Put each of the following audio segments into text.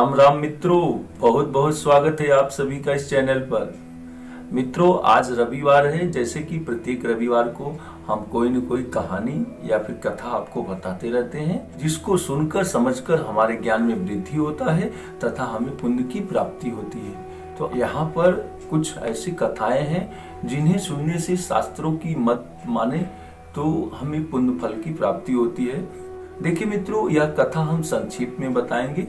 राम राम मित्रों, बहुत बहुत स्वागत है आप सभी का इस चैनल पर। मित्रों, आज रविवार है। जैसे कि प्रत्येक रविवार को हम कोई न कोई कहानी या फिर कथा आपको बताते रहते हैं, जिसको सुनकर समझकर हमारे ज्ञान में वृद्धि होता है तथा हमें पुण्य की प्राप्ति होती है। तो यहाँ पर कुछ ऐसी कथाएं हैं जिन्हें सुनने से शास्त्रों की मत माने तो हमें पुण्य फल की प्राप्ति होती है। देखिए मित्रों, यह कथा हम संक्षिप्त में बताएंगे,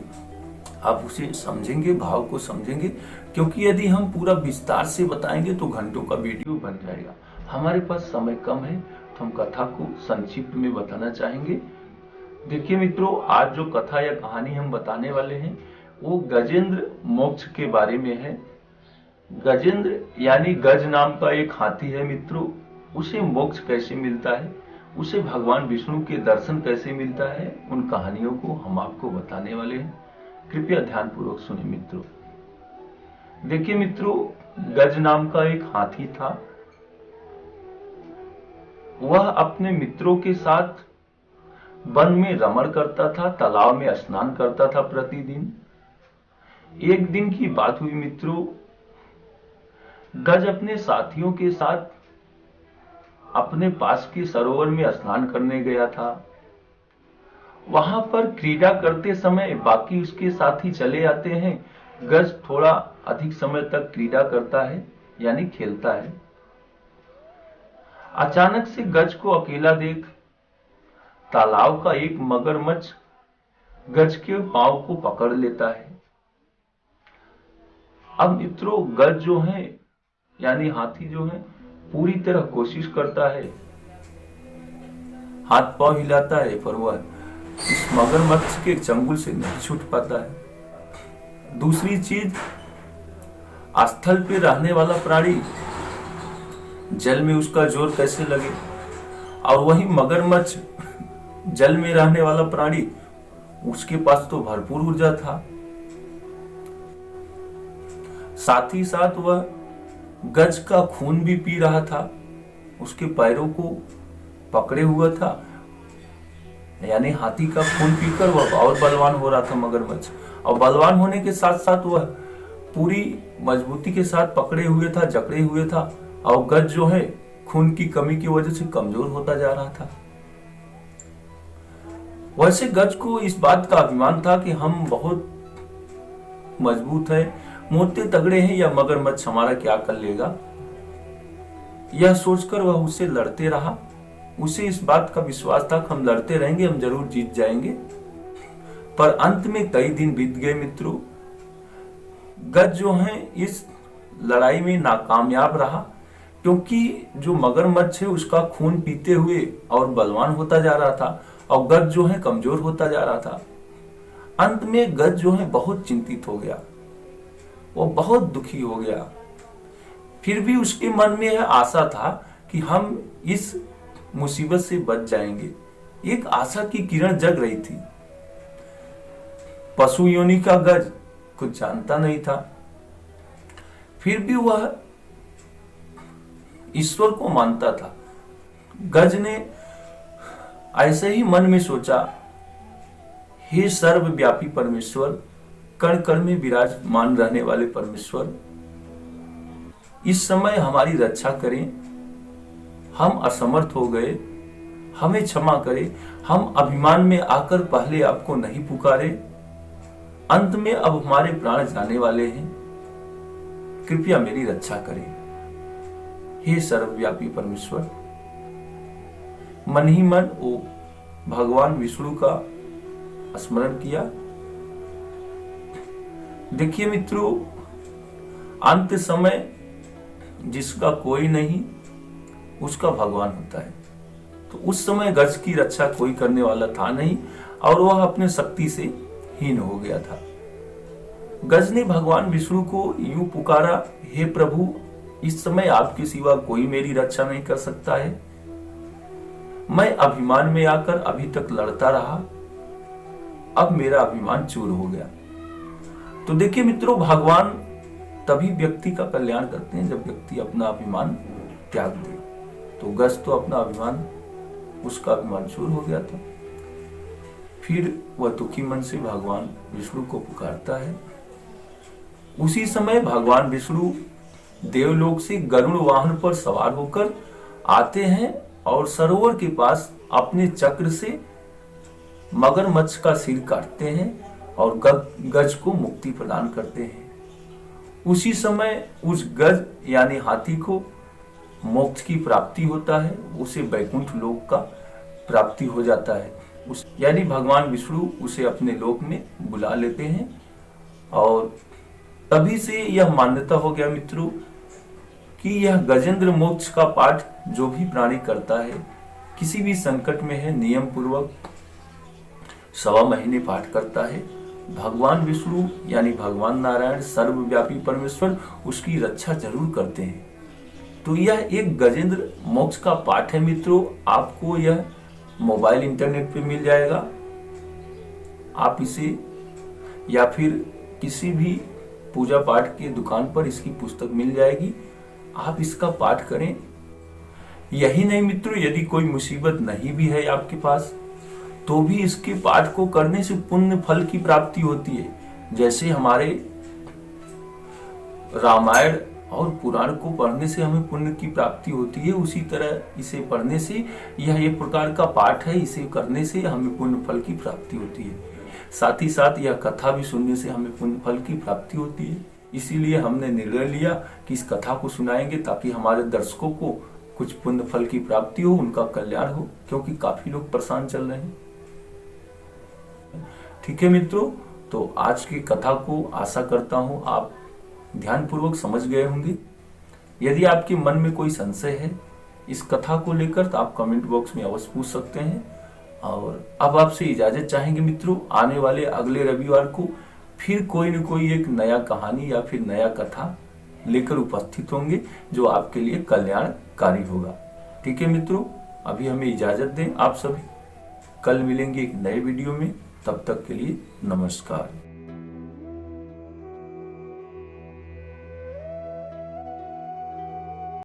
आप उसे समझेंगे, भाव को समझेंगे, क्योंकि यदि हम पूरा विस्तार से बताएंगे तो घंटों का वीडियो बन जाएगा। हमारे पास समय कम है तो हम कथा को संक्षिप्त में बताना चाहेंगे। देखिए मित्रों, आज जो कथा या कहानी हम बताने वाले हैं वो गजेंद्र मोक्ष के बारे में है। गजेंद्र यानी गज नाम का एक हाथी है मित्रों। उसे मोक्ष कैसे मिलता है, उसे भगवान विष्णु के दर्शन कैसे मिलता है, उन कहानियों को हम आपको बताने वाले हैं। कृपया ध्यान पूर्वक सुने मित्रों। देखिए मित्रों, गज नाम का एक हाथी था। वह अपने मित्रों के साथ वन में रमण करता था, तालाब में स्नान करता था प्रतिदिन। एक दिन की बात हुई मित्रों, गज अपने साथियों के साथ अपने पास के सरोवर में स्नान करने गया था। वहां पर क्रीड़ा करते समय बाकी उसके साथी चले आते हैं। गज थोड़ा अधिक समय तक क्रीड़ा करता है, यानी खेलता है। अचानक से गज को अकेला देख तालाब का एक मगरमच्छ गज के पांव को पकड़ लेता है। अब मित्रों, गज जो है यानी हाथी जो है पूरी तरह कोशिश करता है, हाथ पांव हिलाता है, पर वह इस मगरमच्छ के चंगुल से नहीं छूट पाता है। दूसरी चीज, स्थल पे रहने वाला प्राणी जल में उसका जोर कैसे लगे, और वही मगरमच्छ जल में रहने वाला प्राणी, उसके पास तो भरपूर ऊर्जा था। साथ ही साथ वह गज का खून भी पी रहा था, उसके पैरों को पकड़े हुआ था, यानी हाथी का खून पीकर वह और बलवान हो रहा था मगरमच्छ। और बलवान होने के साथ साथ वह पूरी मजबूती के साथ पकड़े हुए था, जकड़े हुए था, और गज जो है खून की कमी की वजह से कमजोर होता जा रहा था। वैसे गज को इस बात का अभिमान था कि हम बहुत मजबूत हैं, मोटे तगड़े हैं, या मगरमच्छ हमारा क्या कर लेगा। यह सोचकर वह उससे लड़ते रहा। उसे इस बात का विश्वास था कि हम लड़ते रहेंगे, हम जरूर जीत जाएंगे। पर अंत में कई दिन बीत गए मित्रों। गज जो है इस लड़ाई में नाकामयाब रहा, क्योंकि जो मगरमच्छ है उसका खून पीते हुए और बलवान होता जा रहा था, और गज जो है कमजोर होता जा रहा था। अंत में गज जो है बहुत चिंतित हो गया, वो बहुत दुखी हो गया। फिर भी उसके मन में यह आशा था कि हम इस मुसीबत से बच जाएंगे। एक आशा की किरण जग रही थी। पशु योनि का गज कुछ जानता नहीं था, फिर भी वह ईश्वर को मानता था। गज ने ऐसे ही मन में सोचा, हे सर्वव्यापी परमेश्वर, कण कण में विराजमान रहने वाले परमेश्वर, इस समय हमारी रक्षा करें। हम असमर्थ हो गए, हमें क्षमा करें। हम अभिमान में आकर पहले आपको नहीं पुकारे, अंत में अब हमारे प्राण जाने वाले हैं, कृपया मेरी रक्षा करें, हे सर्वव्यापी परमेश्वर। मन ही मन वो भगवान विष्णु का स्मरण किया। देखिए मित्रों, अंत समय जिसका कोई नहीं उसका भगवान होता है। तो उस समय गज की रक्षा कोई करने वाला था नहीं, और वह अपने शक्ति से हीन हो गया था। गज ने भगवान विष्णु को यूं पुकारा, हे प्रभु, इस समय आपके सिवा कोई मेरी रक्षा नहीं कर सकता है। मैं अभिमान में आकर अभी तक लड़ता रहा, अब मेरा अभिमान चूर हो गया। तो देखिए मित्रों, भगवान तभी व्यक्ति का कल्याण करते हैं जब व्यक्ति अपना अभिमान त्याग दे। तो गज तो अपना अभिमान, उसका अभिमान चूर हो गया था। फिर वह दुखी मन से भगवान विष्णु को पुकारता है। उसी समय भगवान विष्णु देवलोक से गरुड़ वाहन पर सवार होकर आते हैं और सरोवर के पास अपने चक्र से मगरमच्छ का सिर काटते हैं और गज को मुक्ति प्रदान करते हैं। उसी समय उस गज यानी हाथी को मोक्ष की प्राप्ति होता है, उसे वैकुंठ लोक का प्राप्ति हो जाता है। यानी भगवान विष्णु उसे अपने लोक में बुला लेते हैं। और तभी से यह मान्यता हो गया मित्रों कि यह गजेंद्र मोक्ष का पाठ जो भी प्राणी करता है, किसी भी संकट में है, नियम पूर्वक 1.25 महीने पाठ करता है, भगवान विष्णु यानी भगवान नारायण सर्वव्यापी परमेश्वर उसकी रक्षा जरूर करते हैं। तो यह एक गजेंद्र मोक्ष का पाठ है मित्रों। आपको यह मोबाइल इंटरनेट पे मिल जाएगा। आप इसे या फिर किसी भी पूजा पाठ की दुकान पर इसकी पुस्तक मिल जाएगी। आप इसका पाठ करें। यही नहीं मित्रों, यदि कोई मुसीबत नहीं भी है आपके पास तो भी इसके पाठ को करने से पुण्य फल की प्राप्ति होती है। जैसे हमारे रामायण और पुराण को पढ़ने से हमें पुण्य की प्राप्ति होती है, उसी तरह इसे पढ़ने से यह एक प्रकार का पाठ है, इसे करने से हमें पुण्य फल की प्राप्ति होती है। साथ ही साथ यह कथा भी सुनने से हमें पुण्य फल की प्राप्ति होती है। इसीलिए हमने निर्णय लिया कि इस कथा को सुनाएंगे ताकि हमारे दर्शकों को कुछ पुण्य फल की प्राप्ति हो, उनका कल्याण हो, क्योंकि काफी लोग परेशान चल रहे हैं। ठीक है मित्रों, तो आज की कथा को आशा करता हूं आप ध्यानपूर्वक समझ गए होंगे। यदि आपके मन में कोई संशय है इस कथा को लेकर तो आप कमेंट बॉक्स में अवश्य पूछ सकते हैं। और अब आपसे इजाजत चाहेंगे मित्रों। आने वाले अगले रविवार को फिर कोई न कोई एक नया कहानी या फिर नया कथा लेकर उपस्थित होंगे जो आपके लिए कल्याणकारी होगा। ठीक है मित्रों, अभी हमें इजाजत दें आप सभी। कल मिलेंगे एक नए वीडियो में, तब तक के लिए नमस्कार।